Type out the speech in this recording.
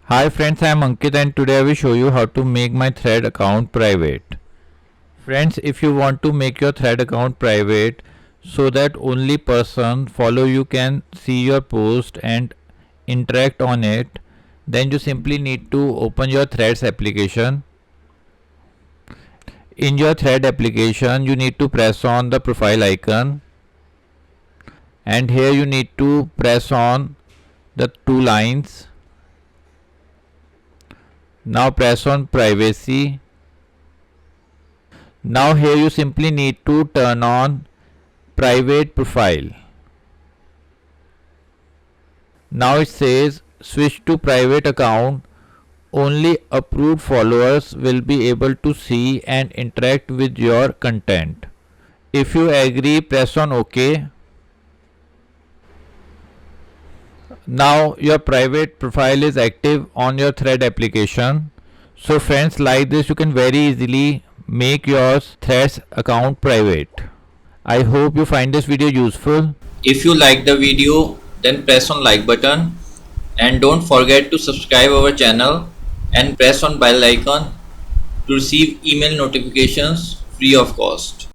Hi friends, I am Ankit and today I will show you how to make my Thread account private. Friends, if you want to make your Thread account private so that only person follow you can see your post and interact on it, then you simply need to open your Threads application. In your Thread application, you need to press on the profile icon and here you need to press on the two lines. Now press on privacy. Now here you simply need to turn on private profile. Now it says switch to private account. Only approved followers will be able to see and interact with your content. If you agree, press on OK. Now your private profile is active on your Thread application. So friends, like this you can very easily make your Threads account private. I hope you find this video useful. If you like the video, then press on like button and don't forget to subscribe our channel and press on bell icon to receive email notifications free of cost.